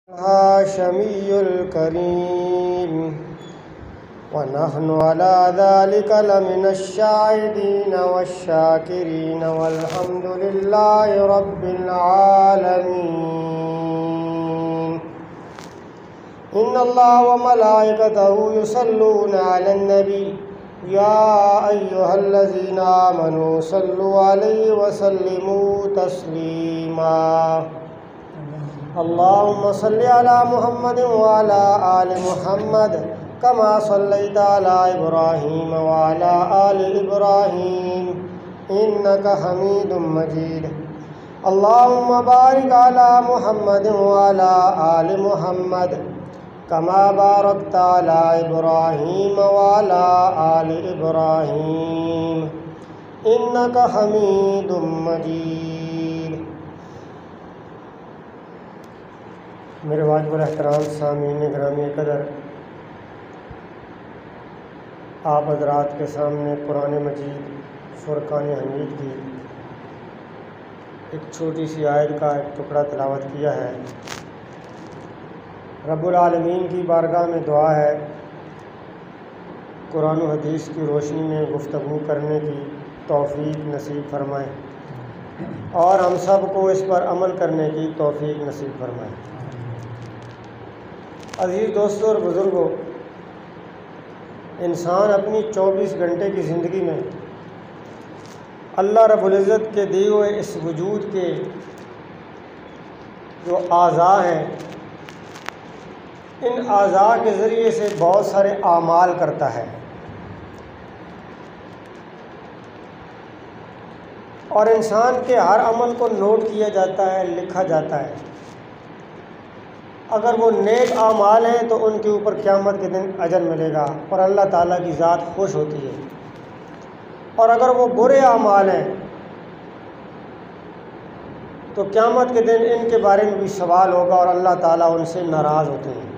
الهاشمي الكريم ونحن على ذلك لمن الشاهدين والشاكرين والحمد لله رب العالمين. إن الله وملائكته يصلون على النبي يا أيها الذين آمنوا صلوا عليه وسلموا تسليما. اللهم صل على محمد وعلى آل محمد كما صليت على إبراهيم وعلى آل إبراهيم إنك حميد مجيد. اللهم بارك على محمد وعلى آل محمد كما باركت على إبراهيم وعلى آل إبراهيم إنك حميد مجيد. میرے واجب الاحترام سامعین گرامی قدر، آپ حضرات کے سامنے قرآن مجید فرقان حمید کی ایک چھوٹی سی آیت کا ایک ٹکڑا تلاوت کیا ہے. رب العالمین کی بارگاہ میں دعا ہے قرآن و حدیث کی روشنی میں گفتگو کرنے کی توفیق نصیب فرمائے اور ہم سب کو اس پر عمل کرنے کی توفیق نصیب فرمائے. عزیز دوستوں اور بزرگوں، انسان اپنی 24 گھنٹے کی زندگی میں اللہ رب العزت کے دیے ہوئے اس وجود کے جو اعضاء ہیں، ان اعضاء کے ذریعے سے بہت سارے اعمال کرتا ہے، اور انسان کے ہر عمل کو نوٹ کیا جاتا ہے، لکھا جاتا ہے. اگر وہ نیک اعمال ہیں تو ان کے اوپر قیامت کے دن اجر ملے گا اور اللہ تعالیٰ کی ذات خوش ہوتی ہے، اور اگر وہ برے اعمال ہیں تو قیامت کے دن ان کے بارے میں بھی سوال ہوگا اور اللہ تعالیٰ ان سے ناراض ہوتے ہیں.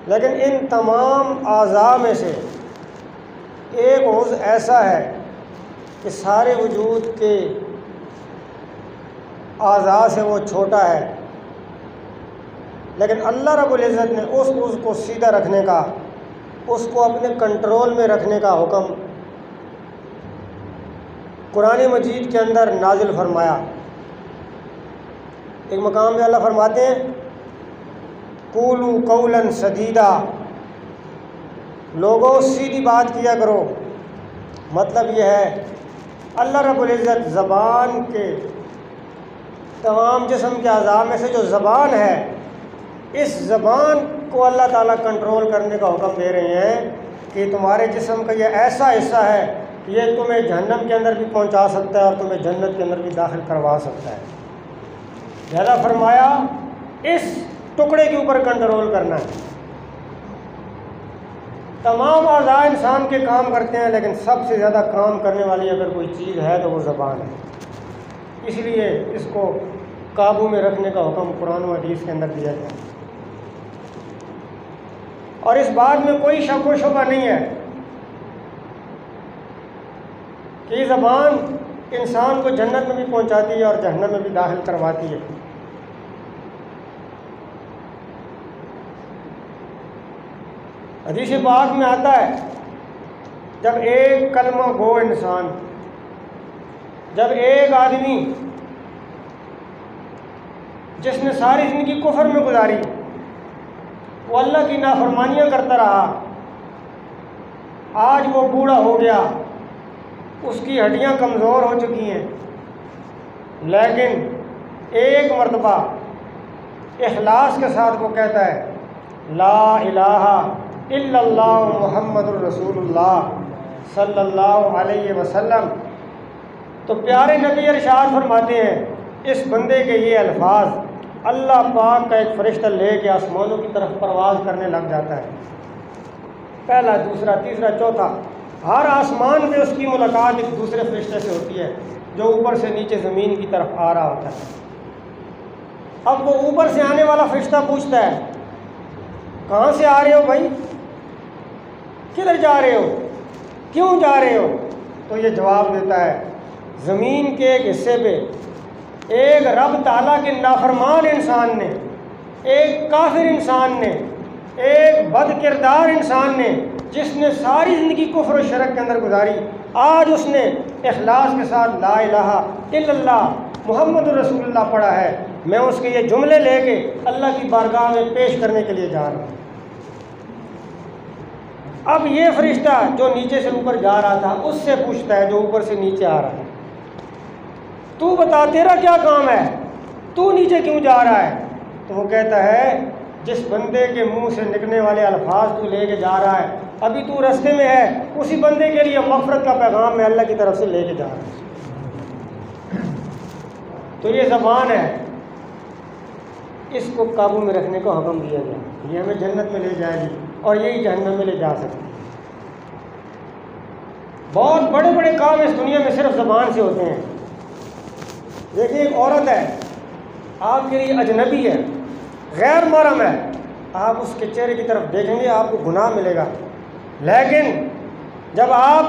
لیکن ان تمام اعضاء میں سے ایک عضو ایسا ہے کہ سارے وجود کے اعضاء سے وہ چھوٹا ہے، لیکن اللہ رب العزت نے اس عضو کو سیدھا رکھنے کا، اس کو اپنے کنٹرول میں رکھنے کا حکم قرآن مجید کے اندر نازل فرمایا. ایک مقام میں اللہ فرماتے ہیں قولوا قولا سدیدا، لوگوں سیدھی بات کیا کرو. مطلب یہ ہے اللہ رب العزت زبان کے تمام جسم کے اعضاء میں سے جو زبان ہے، اس زبان کو اللہ تعالیٰ کنٹرول کرنے کا حکم دے رہے ہیں کہ تمہارے جسم کا یہ ایسا حصہ ہے کہ یہ تمہیں جہنم کے اندر بھی پہنچا سکتا ہے اور تمہیں جنت کے اندر بھی داخل کروا سکتا ہے. لہذا فرمایا اس ٹکڑے کے اوپر کنٹرول کرنا ہے. تمام اعضاء انسان کے کام کرتے ہیں، لیکن سب سے زیادہ کام کرنے والی اگر کوئی چیز ہے تو وہ زبان ہے. اس لیے اس کو قابو میں رکھنے کا حکم قرآن و حدیث کے اندر دیا گیا، اور اس بات میں کوئی شک و شبہ نہیں ہے کہ یہ زبان انسان کو جنت میں بھی پہنچاتی ہے اور جہنم میں بھی داخل کرواتی ہے. حدیث پاک میں آتا ہے جب ایک کلمہ گو انسان، جب ایک آدمی جس نے ساری زندگی کفر میں گزاری، وہ اللہ کی نافرمانیاں کرتا رہا، آج وہ بوڑھا ہو گیا، اس کی ہڈیاں کمزور ہو چکی ہیں، لیکن ایک مرتبہ اخلاص کے ساتھ وہ کہتا ہے لا الہ الا اللہ محمد الرسول اللہ صلی اللہ علیہ وسلم، تو پیارے نبی ارشاد فرماتے ہیں اس بندے کے یہ الفاظ اللہ پاک کا ایک فرشتہ لے کے آسمانوں کی طرف پرواز کرنے لگ جاتا ہے. پہلا، دوسرا، تیسرا، چوتھا، ہر آسمان پہ اس کی ملاقات ایک دوسرے فرشتے سے ہوتی ہے جو اوپر سے نیچے زمین کی طرف آ رہا ہوتا ہے. اب وہ اوپر سے آنے والا فرشتہ پوچھتا ہے کہاں سے آ رہے ہو بھائی، کدھر جا رہے ہو، کیوں جا رہے ہو؟ تو یہ جواب دیتا ہے زمین کے ایک حصے پہ ایک رب تعالیٰ کے نافرمان انسان نے، ایک کافر انسان نے، ایک بد کردار انسان نے، جس نے ساری زندگی کفر و شرک کے اندر گزاری، آج اس نے اخلاص کے ساتھ لا الہ الا اللہ محمد رسول اللہ پڑھا ہے، میں اس کے یہ جملے لے کے اللہ کی بارگاہ میں پیش کرنے کے لیے جا رہا ہوں۔ اب یہ فرشتہ جو نیچے سے اوپر جا رہا تھا اس سے پوچھتا ہے جو اوپر سے نیچے آ رہا ہے، تو بتا تیرا کیا کام ہے، تو نیچے کیوں جا رہا ہے؟ تو وہ کہتا ہے جس بندے کے منہ سے نکلنے والے الفاظ تو لے کے جا رہا ہے، ابھی تو رستے میں ہے، اسی بندے کے لیے مغفرت کا پیغام میں اللہ کی طرف سے لے کے جا رہا ہوں۔ تو یہ زبان ہے، اس کو قابو میں رکھنے کا حکم دیا گیا، یہ ہمیں جنت میں لے جائے گی اور یہی جہنم میں لے جا سکتی ہے۔ بہت بڑے بڑے کام اس دنیا میں صرف زبان سے ہوتے ہیں۔ دیکھیے ایک عورت ہے، آپ کے لیے اجنبی ہے، غیر محرم ہے، آپ اس کے چہرے کی طرف دیکھیں گے آپ کو گناہ ملے گا، لیکن جب آپ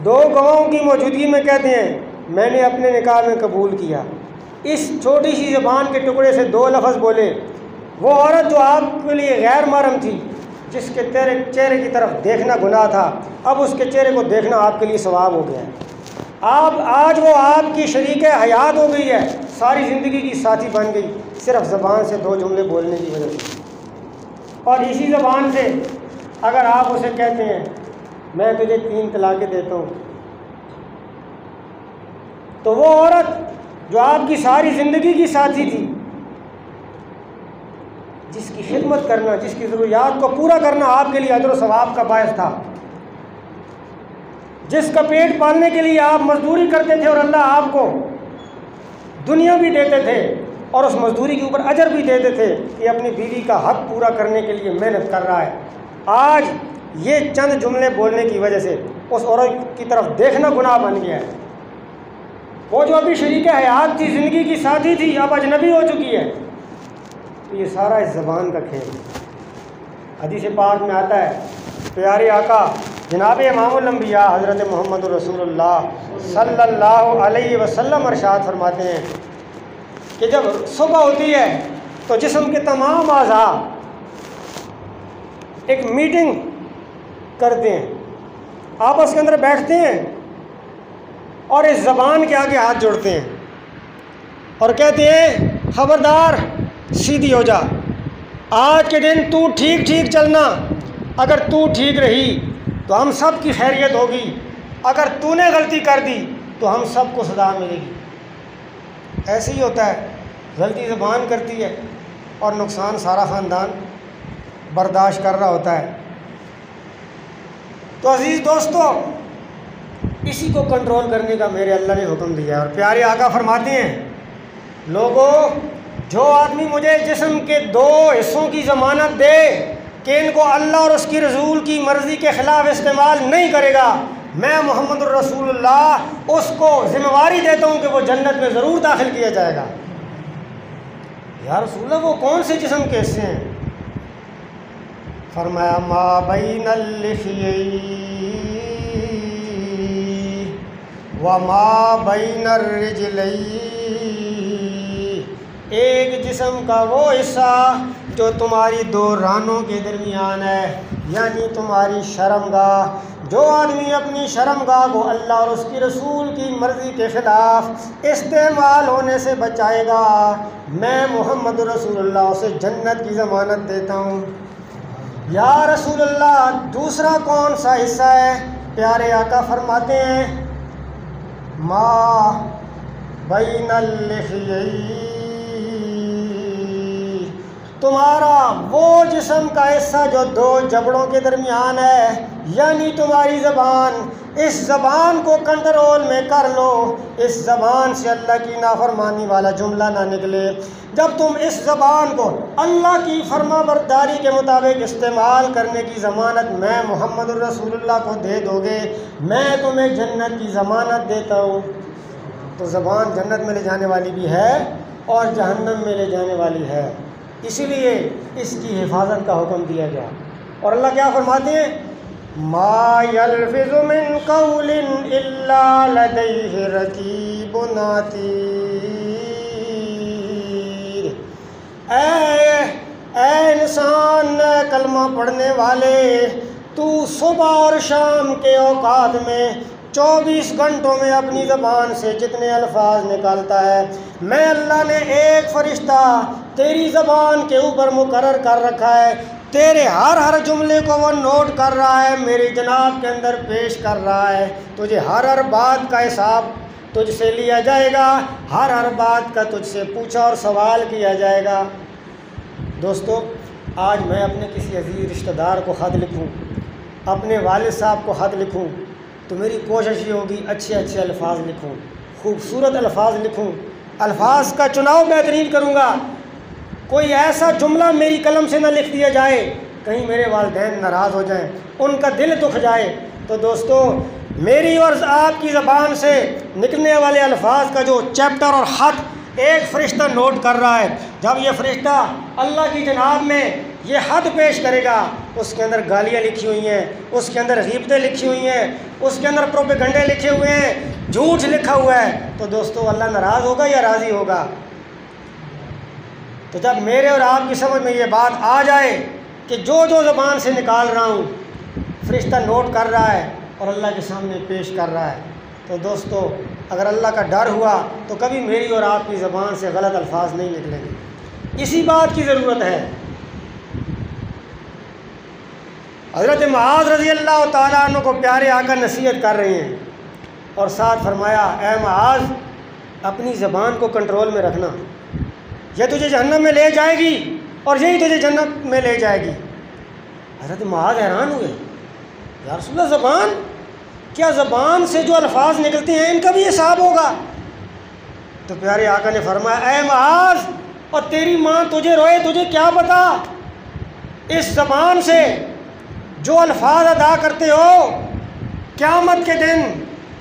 دو گواہوں کی موجودگی میں کہتے ہیں میں نے اپنے نکاح میں قبول کیا، اس چھوٹی سی زبان کے ٹکڑے سے دو لفظ بولے، وہ عورت جو آپ کے لیے غیر محرم تھی، جس کے چہرے کی طرف دیکھنا گناہ تھا، اب اس کے چہرے کو دیکھنا آپ کے لیے ثواب ہو گیا ہے۔ آج وہ آپ کی شریک حیات ہو گئی ہے، ساری زندگی کی ساتھی بن گئی، صرف زبان سے دو جملے بولنے کی وجہ سے۔ اور اسی زبان سے اگر آپ اسے کہتے ہیں میں تجھے 3 طلاقیں دیتا ہوں، تو وہ عورت جو آپ کی ساری زندگی کی ساتھی تھی، جس کی خدمت کرنا، جس کی ضروریات کو پورا کرنا آپ کے لیے اجر و ثواب کا باعث تھا، جس کا پیٹ پالنے کے لیے آپ مزدوری کرتے تھے اور اللہ آپ کو دنیا بھی دیتے تھے اور اس مزدوری کے اوپر اجر بھی دیتے تھے کہ اپنی بیوی کا حق پورا کرنے کے لیے محنت کر رہا ہے، آج یہ چند جملے بولنے کی وجہ سے اس عورت کی طرف دیکھنا گناہ بن گیا ہے۔ وہ جو ابھی شریک حیات تھی، زندگی کی ساتھی تھی، اب اجنبی ہو چکی ہے۔ تو یہ سارا اس زبان کا کھیل ہے۔ حدیث پاک میں آتا ہے، پیارے آقا جناب امام الانبیاء حضرت محمد رسول اللہ صلی اللہ علیہ وسلم ارشاد فرماتے ہیں کہ جب صبح ہوتی ہے تو جسم کے تمام اعضاء ایک میٹنگ کرتے ہیں، آپس کے اندر بیٹھتے ہیں اور اس زبان کے آگے ہاتھ جوڑتے ہیں اور کہتے ہیں خبردار سیدھی ہو جا، آج کے دن تو ٹھیک ٹھیک چلنا، اگر تو ٹھیک رہی تو ہم سب کی خیریت ہوگی، اگر تو نے غلطی کر دی تو ہم سب کو سزا ملے گی۔ ایسے ہی ہوتا ہے، غلطی زبان کرتی ہے اور نقصان سارا خاندان برداشت کر رہا ہوتا ہے۔ تو عزیز دوستو، اسی کو کنٹرول کرنے کا میرے اللہ نے حکم دیا ہے، اور پیارے آقا فرماتے ہیں لوگوں، جو آدمی مجھے جسم کے 2 حصوں کی ضمانت دے کہ ان کو اللہ اور اس کی رسول کی مرضی کے خلاف استعمال نہیں کرے گا، میں محمد الرسول اللہ اس کو ذمہ داری دیتا ہوں کہ وہ جنت میں ضرور داخل کیا جائے گا۔ یا رسول اللہ وہ کون سے جسم کے حصے ہیں؟ فرمایا ما بین اللحیین وما بین الرجلین، ایک جسم کا وہ حصہ جو تمہاری 2 رانوں کے درمیان ہے، یعنی تمہاری شرمگاہ۔ جو آدمی اپنی شرمگاہ کو اللہ اور اس کی رسول کی مرضی کے خلاف استعمال ہونے سے بچائے گا، میں محمد رسول اللہ اسے جنت کی ضمانت دیتا ہوں۔ یا رسول اللہ دوسرا کون سا حصہ ہے؟ پیارے آقا فرماتے ہیں ما بین اللحیین، تمہارا وہ جسم کا حصہ جو 2 جبڑوں کے درمیان ہے، یعنی تمہاری زبان۔ اس زبان کو کنٹرول میں کر لو، اس زبان سے اللہ کی نافرمانی والا جملہ نہ نکلے۔ جب تم اس زبان کو اللہ کی فرما برداری کے مطابق استعمال کرنے کی ضمانت میں محمد الرسول اللہ کو دے دو گے، میں تمہیں جنت کی ضمانت دیتا ہوں۔ تو زبان جنت میں لے جانے والی بھی ہے اور جہنم میں لے جانے والی ہے، اسی لیے اس کی حفاظت کا حکم دیا گیا۔ اور اللہ کیا فرماتے ہیں؟ ما یلفظ من قول الا لدیہ رقیب عتید۔ کلمہ پڑھنے والے، تو صبح اور شام کے اوقات میں 24 گھنٹوں میں اپنی زبان سے جتنے الفاظ نکالتا ہے، میں اللہ نے ایک فرشتہ تیری زبان کے اوپر مقرر کر رکھا ہے، تیرے ہر جملے کو وہ نوٹ کر رہا ہے، میری جناب کے اندر پیش کر رہا ہے، تجھے ہر بات کا حساب تجھ سے لیا جائے گا، ہر بات کا تجھ سے پوچھا اور سوال کیا جائے گا۔ دوستو، آج میں اپنے کسی عزیز رشتہ دار کو خط لکھوں، اپنے والد صاحب کو خط لکھوں، تو میری کوشش یہ ہوگی اچھے الفاظ لکھوں، خوبصورت الفاظ لکھوں، الفاظ کا چناؤ بہترین کروں گا، کوئی ایسا جملہ میری قلم سے نہ لکھ دیا جائے کہیں میرے والدین ناراض ہو جائیں، ان کا دل دکھ جائے۔ تو دوستو، میری اور آپ کی زبان سے نکلنے والے الفاظ کا جو چیپٹر اور خط ایک فرشتہ نوٹ کر رہا ہے، جب یہ فرشتہ اللہ کی جناب میں یہ خط پیش کرے گا، اس کے اندر گالیاں لکھی ہوئی ہیں، اس کے اندر غیبتیں لکھی ہوئی ہیں، اس کے اندر پروپیگنڈے لکھے ہوئے ہیں، جھوٹ لکھا ہوا ہے، تو دوستو اللہ ناراض ہوگا یا راضی ہوگا؟ تو جب میرے اور آپ کی سمجھ میں یہ بات آ جائے کہ جو زبان سے نکال رہا ہوں فرشتہ نوٹ کر رہا ہے اور اللہ کے سامنے پیش کر رہا ہے، تو دوستو اگر اللہ کا ڈر ہوا تو کبھی میری اور آپ کی زبان سے غلط الفاظ نہیں نکلیں گے۔ اسی بات کی ضرورت ہے۔ حضرت معاذ رضی اللہ تعالیٰ عنہ کو پیارے آقا نصیحت کر رہے ہیں اور ساتھ فرمایا، اے معاذ اپنی زبان کو کنٹرول میں رکھنا، یہ تجھے جہنم میں لے جائے گی اور یہی تجھے جنت میں لے جائے گی۔ حضرت معاذ حیران ہوئے، یا رسول اللہ زبان، کیا زبان سے جو الفاظ نکلتے ہیں ان کا بھی حساب ہوگا؟ تو پیارے آقا نے فرمایا، اے معاذ، اور تیری ماں تجھے روئے تجھے کیا پتا؟ اس زبان سے جو الفاظ ادا کرتے ہو، قیامت کے دن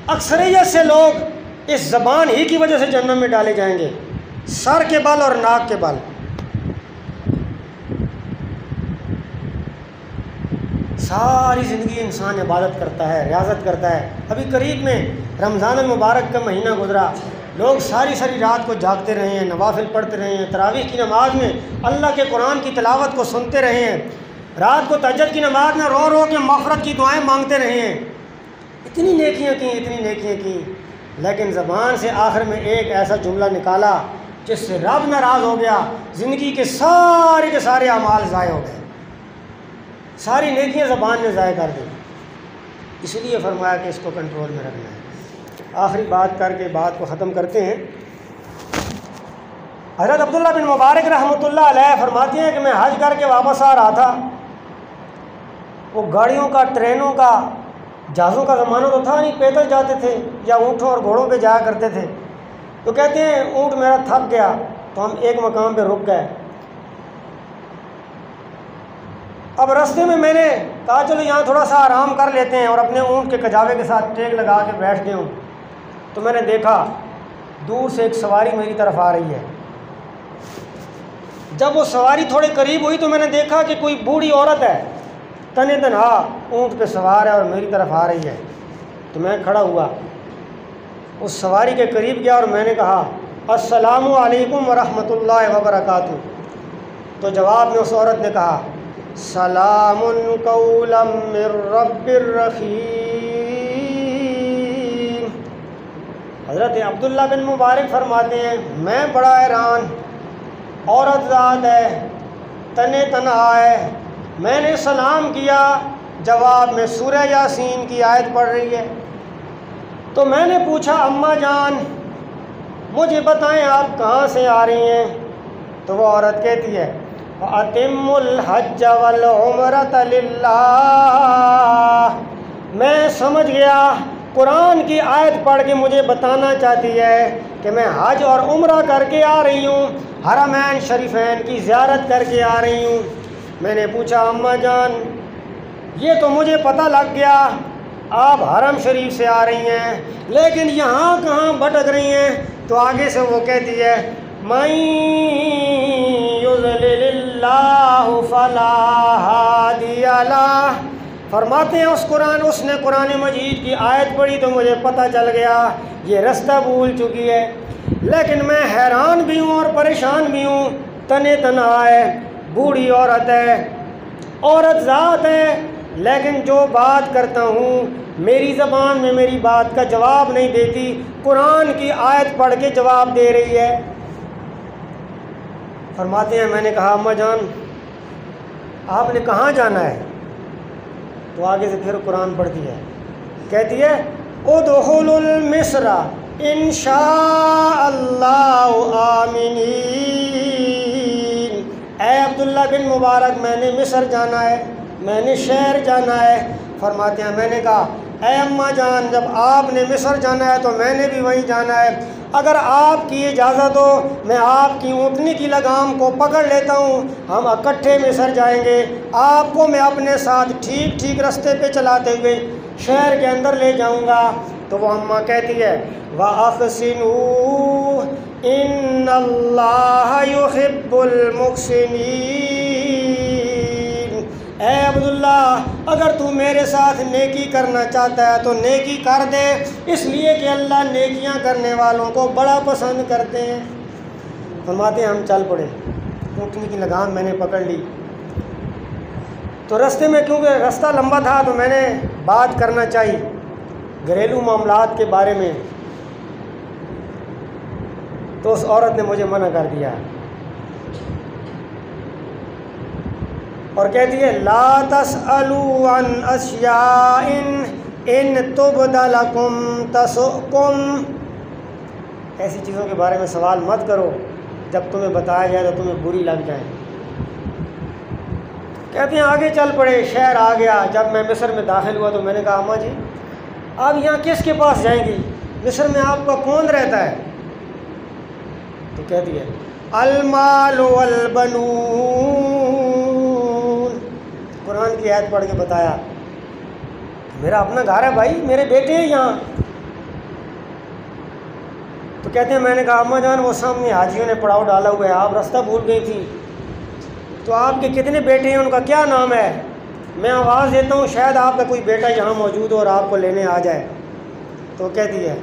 اکثریت سے لوگ اس زبان ہی کی وجہ سے جہنم میں ڈالے جائیں گے، سر کے بل اور ناک کے بل۔ ساری زندگی انسان عبادت کرتا ہے، ریاضت کرتا ہے، ابھی قریب میں رمضان المبارک کا مہینہ گزرا، لوگ ساری رات کو جاگتے رہے ہیں، نوافل پڑھتے رہے ہیں، تراویح کی نماز میں اللہ کے قرآن کی تلاوت کو سنتے رہے ہیں، رات کو تہجد کی نماز میں رو رو کے مغفرت کی دعائیں مانگتے رہے ہیں، اتنی نیکیاں کی، لیکن زبان سے آخر میں ایک ایسا جملہ نکالا جس سے رب ناراض ہو گیا، زندگی کے سارے اعمال ضائع ہو گئے، ساری نیکیاں زبان نے ضائع کر دی۔ اس لیے فرمایا کہ اس کو کنٹرول میں رکھنا ہے۔ آخری بات کر کے بات کو ختم کرتے ہیں۔ حضرت عبداللہ بن مبارک رحمۃ اللہ علیہ فرماتے ہیں کہ میں حج کر کے واپس آ رہا تھا، وہ گاڑیوں کا، ٹرینوں کا، جہازوں کا زمانہ تو تھا نہیں، پیدل جاتے تھے یا اونٹوں اور گھوڑوں پہ جایا کرتے تھے۔ تو کہتے ہیں اونٹ میرا تھک گیا تو ہم ایک مقام پہ رک گئے۔ اب راستے میں میں نے کہا چلو یہاں تھوڑا سا آرام کر لیتے ہیں، اور اپنے اونٹ کے کجاوے کے ساتھ ٹیک لگا کے بیٹھ گیا ہوں، تو میں نے دیکھا دور سے ایک سواری میری طرف آ رہی ہے۔ جب وہ سواری تھوڑے قریب ہوئی تو میں نے دیکھا کہ کوئی بوڑھی عورت ہے، تنے تنہا اونٹ پہ سوار ہے اور میری طرف آ رہی ہے۔ تو میں کھڑا ہوا، اس سواری کے قریب گیا اور میں نے کہا السلام علیکم ورحمۃ اللہ وبرکاتہ۔ تو جواب میں اس عورت نے کہا سلام قولا من رب الرحیم۔ حضرت عبداللہ بن مبارک فرماتے ہیں میں بڑا حیران، عورت ذات ہے، تنے تنہا ہے، میں نے سلام کیا، جواب میں سورہ یاسین کی آیت پڑھ رہی ہے۔ تو میں نے پوچھا اماں جان مجھے بتائیں آپ کہاں سے آ رہی ہیں؟ تو وہ عورت کہتی ہے وَأَتِمُّ الْحَجَّ وَالْعُمْرَةَ لِلَّهِ۔ میں سمجھ گیا قرآن کی آیت پڑھ کے مجھے بتانا چاہتی ہے کہ میں حج اور عمرہ کر کے آ رہی ہوں، حرمین شریفین کی زیارت کر کے آ رہی ہوں۔ میں نے پوچھا اماں جان یہ تو مجھے پتہ لگ گیا آپ حرم شریف سے آ رہی ہیں، لیکن یہاں کہاں بھٹک رہی ہیں؟ تو آگے سے وہ کہتی ہے مَن يُضْلِلِ اللَّهُ فَلَا هَادِيَ لَهُ۔ فرماتے ہیں اس نے قرآن مجید کی آیت پڑھی تو مجھے پتہ چل گیا یہ رستہ بھول چکی ہے، لیکن میں حیران بھی ہوں اور پریشان بھی ہوں، تنے تنہا ہے، بوڑھی عورت ہے، عورت ذات ہے لیکن جو بات کرتا ہوں میری زبان میں میری بات کا جواب نہیں دیتی، قرآن کی آیت پڑھ کے جواب دے رہی ہے۔ فرماتے ہیں میں نے کہا اماں جان آپ نے کہاں جانا ہے؟ تو آگے سے پھر قرآن پڑھتی ہے، کہتی ہے ادخلوا مصر ان شاء اللہ آمنین، اے عبداللہ بن مبارک میں نے مصر جانا ہے، میں نے شہر جانا ہے۔ فرماتے ہیں میں نے کہا اے اماں جان جب آپ نے مصر جانا ہے تو میں نے بھی وہیں جانا ہے، اگر آپ کی اجازت ہو میں آپ کی اونٹنی کی لگام کو پکڑ لیتا ہوں، ہم اکٹھے مصر جائیں گے، آپ کو میں اپنے ساتھ ٹھیک ٹھیک رستے پہ چلاتے ہوئے شہر کے اندر لے جاؤں گا۔ تو وہ اماں کہتی ہے وَأَحْسِنُوا إِنَّ اللَّهَ يُحِبُّ الْمُحْسِنِينَ، اے عبداللہ اگر تو میرے ساتھ نیکی کرنا چاہتا ہے تو نیکی کر دے، اس لیے کہ اللہ نیکیاں کرنے والوں کو بڑا پسند کرتے ہیں۔ فرماتے ہیں ہم چل پڑے، اونٹنی کی لگام میں نے پکڑ لی، تو رستے میں کیونکہ رستہ لمبا تھا تو میں نے بات کرنا چاہی گھریلو معاملات کے بارے میں، تو اس عورت نے مجھے منع کر دیا اور کہتی ہے لا تسألوا عن اشیاء ان تبد لکم تسؤکم، ایسی چیزوں کے بارے میں سوال مت کرو جب تمہیں بتایا جائے تو تمہیں بری لگ جائے۔ کہتے ہیں آگے چل پڑے، شہر آ گیا، جب میں مصر میں داخل ہوا تو میں نے کہا اماں جی آپ یہاں کس کے پاس جائیں گی، مصر میں آپ کا کون رہتا ہے؟ تو کہتی ہے المال والبنون، قرآن کی آیت پڑھ کے بتایا میرا اپنا گھر ہے بھائی، میرے بیٹے ہیں یہاں۔ تو کہتے ہیں میں نے کہا اماں جان وہ سامنے حاجیوں نے پڑاؤ ڈالا ہوا ہے، آپ رستہ بھول گئی تھی، تو آپ کے کتنے بیٹے ہیں، ان کا کیا نام ہے؟ میں آواز دیتا ہوں شاید آپ کا کوئی بیٹا یہاں موجود ہو اور آپ کو لینے آ جائے۔ تو کہتی ہے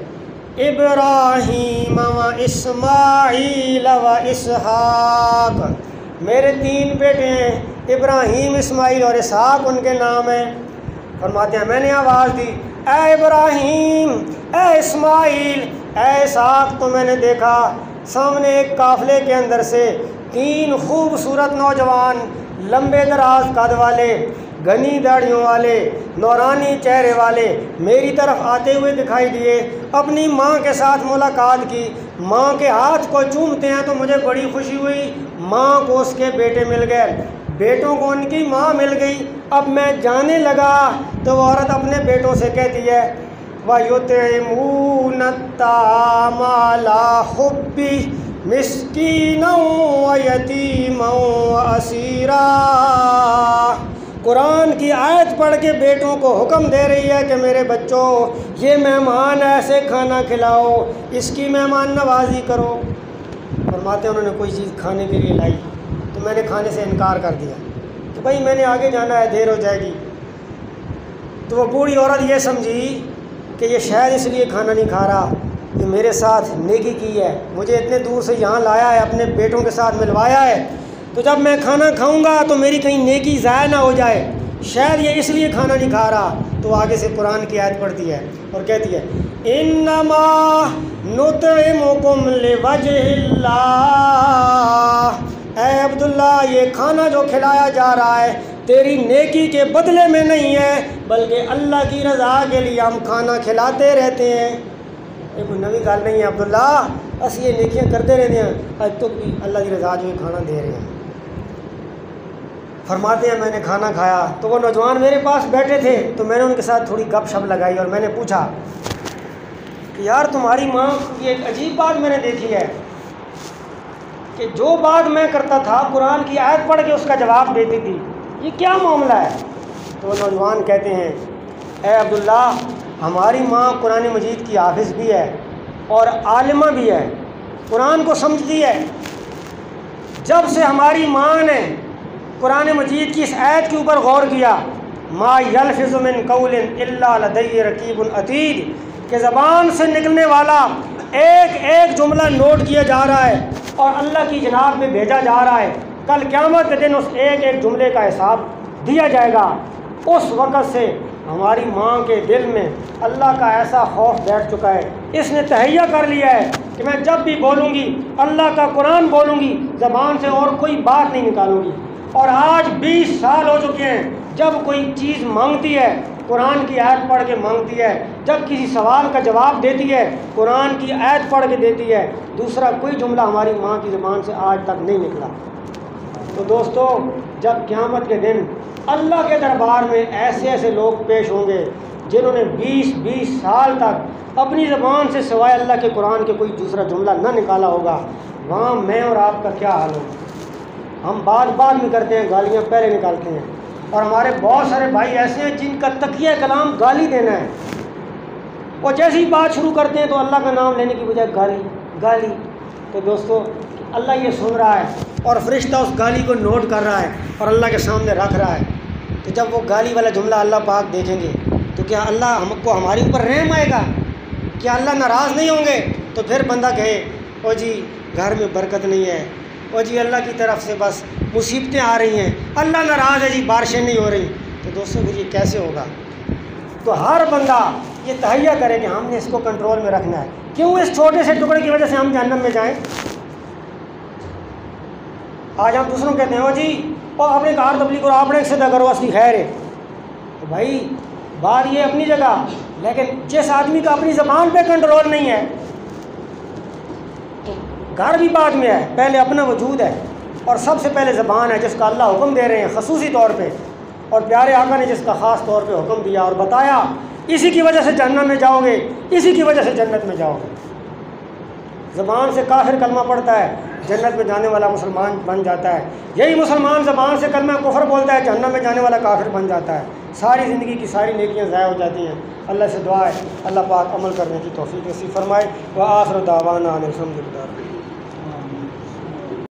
ابراہیم و اسماعیل و اسحاق، میرے 3 بیٹے ہیں، ابراہیم اسماعیل اور اسحاق ان کے نام ہیں۔ فرماتے ہیں میں نے آواز دی اے ابراہیم اے اسماعیل اے اسحاق، تو میں نے دیکھا سامنے ایک قافلے کے اندر سے 3 خوبصورت نوجوان لمبے دراز قد والے، گھنی داڑھیوں والے، نورانی چہرے والے میری طرف آتے ہوئے دکھائی دیے، اپنی ماں کے ساتھ ملاقات کی، ماں کے ہاتھ کو چومتے ہیں تو مجھے بڑی خوشی ہوئی، ماں کو اس کے بیٹے مل گئے، بیٹوں کو ان کی ماں مل گئی۔ اب میں جانے لگا تو وہ عورت اپنے بیٹوں سے کہتی ہے وَيُطْعِمُونَ الطَّعَامَ عَلَىٰ حُبِّهِ مسکینا ویتیما واسیرا، قرآن کی آیت پڑھ کے بیٹوں کو حکم دے رہی ہے کہ میرے بچوں یہ مہمان ایسے کھانا کھلاؤ، اس کی مہمان نوازی کرو۔ فرماتے ہیں انہوں نے کوئی چیز کھانے کے لیے لائی تو میں نے کھانے سے انکار کر دیا کہ بھائی میں نے آگے جانا ہے، دیر ہو جائے گی۔ تو وہ بوڑھی عورت یہ سمجھی کہ یہ شاید اس لیے کھانا نہیں کھا رہا کہ میرے ساتھ نیکی کی ہے، مجھے اتنے دور سے یہاں لایا ہے، اپنے بیٹوں کے ساتھ ملوایا ہے، تو جب میں کھانا کھاؤں گا تو میری کہیں نیکی ضائع نہ ہو جائے، شاید یہ اس لیے کھانا نہیں کھا رہا۔ تو آگے سے قرآن کی آیت پڑھتی ہے اور کہتی ہے انما نطعمکم لوجہ اللہ، اے عبداللہ یہ کھانا جو کھلایا جا رہا ہے تیری نیکی کے بدلے میں نہیں ہے، بلکہ اللہ کی رضا کے لیے ہم کھانا کھلاتے رہتے ہیں۔ یہ کوئی نئی گل نہیں ہے عبداللہ، اسی یہ نیکیاں کرتے رہتے ہیں، آج تو بھی اللہ کی رضا جو کھانا دے رہے ہیں۔ فرماتے ہیں میں نے کھانا کھایا تو وہ نوجوان میرے پاس بیٹھے تھے، تو میں نے ان کے ساتھ تھوڑی گپ شپ لگائی اور میں نے پوچھا کہ یار تمہاری ماں کی ایک عجیب بات میں نے دیکھی ہے کہ جو بات میں کرتا تھا قرآن کی آیت پڑھ کے اس کا جواب دیتی تھی، یہ کیا معاملہ ہے؟ تو وہ نوجوان کہتے ہیں اے عبداللہ ہماری ماں قرآن مجید کی حافظ بھی ہے اور عالمہ بھی ہے، قرآن کو سمجھتی ہے۔ جب سے ہماری ماں نے قرآن مجید کی اس آیت کے اوپر غور کیا ما یلفظ من قول الا لدیہ رقیب عتید، کہ زبان سے نکلنے والا ایک ایک جملہ نوٹ کیا جا رہا ہے اور اللہ کی جناب میں بھیجا جا رہا ہے، کل قیامت کے دن اس ایک ایک جملے کا حساب دیا جائے گا، اس وقت سے ہماری ماں کے دل میں اللہ کا ایسا خوف بیٹھ چکا ہے، اس نے تہیہ کر لیا ہے کہ میں جب بھی بولوں گی اللہ کا قرآن بولوں گی، زبان سے اور کوئی بات نہیں نکالوں گی۔ اور آج 20 سال ہو چکے ہیں، جب کوئی چیز مانگتی ہے قرآن کی آیت پڑھ کے مانگتی ہے، جب کسی سوال کا جواب دیتی ہے قرآن کی آیت پڑھ کے دیتی ہے، دوسرا کوئی جملہ ہماری ماں کی زبان سے آج تک نہیں نکلا۔ تو دوستو، جب قیامت کے دن اللہ کے دربار میں ایسے ایسے لوگ پیش ہوں گے جنہوں نے 20 سال تک اپنی زبان سے سوائے اللہ کے قرآن کے کوئی دوسرا جملہ نہ نکالا ہوگا، وہاں میں اور آپ کا کیا حال ہوگا؟ ہم بعد میں کرتے ہیں، گالیاں پہلے نکالتے ہیں، اور ہمارے بہت سارے بھائی ایسے ہیں جن کا تقیہ کلام گالی دینا ہے، اور جیسی بات شروع کرتے ہیں تو اللہ کا نام لینے کی بجائے گالی۔ تو دوستو، اللہ یہ سن رہا ہے اور فرشتہ اس گالی کو نوٹ کر رہا ہے اور اللہ کے سامنے رکھ رہا ہے۔ تو جب وہ گالی والا جملہ اللہ پاک دیکھیں گے تو کیا اللہ ہم کو ہمارے اوپر رحم آئے گا؟ کیا اللہ ناراض نہیں ہوں گے؟ تو پھر بندہ کہے او جی گھر میں برکت نہیں ہے، او جی اللہ کی طرف سے بس مصیبتیں آ رہی ہیں، اللہ ناراض ہے جی، بارشیں نہیں ہو رہی۔ تو دوستوں پھر یہ کیسے ہوگا؟ تو ہر بندہ یہ تہیہ کرے کہ ہم نے اس کو کنٹرول میں رکھنا ہے۔ کیوں اس چھوٹے سے ٹکڑے کی وجہ سے ہم جہنم میں جائیں؟ آج ہم دوسروں کہتے ہیں او جی اور اپنے کار تبلیغ کرو، اپنے سے کرو، اصلی خیر ہے۔ تو بھائی بات یہ اپنی جگہ، لیکن جس آدمی کا اپنی زبان پہ کنٹرول نہیں ہے تو گھر بھی بعد میں ہے، پہلے اپنا وجود ہے، اور سب سے پہلے زبان ہے جس کا اللہ حکم دے رہے ہیں خصوصی طور پہ، اور پیارے آقا نے جس کا خاص طور پہ حکم دیا اور بتایا اسی کی وجہ سے جہنم میں جاؤ گے، اسی کی وجہ سے جنت میں جاؤ گے۔ زبان سے کافر کلمہ پڑھتا ہے، جنت میں جانے والا مسلمان بن جاتا ہے۔ یہی مسلمان زبان سے کلمہ کفر بولتا ہے، جہنم میں جانے والا کافر بن جاتا ہے۔ ساری زندگی کی ساری نیکیاں ضائع ہو جاتی ہیں۔ اللہ سے دعا ہے اللہ پاک عمل کرنے کی توفیق نصیب فرمائے۔ وآخر دعوانا ان الحمد للہ۔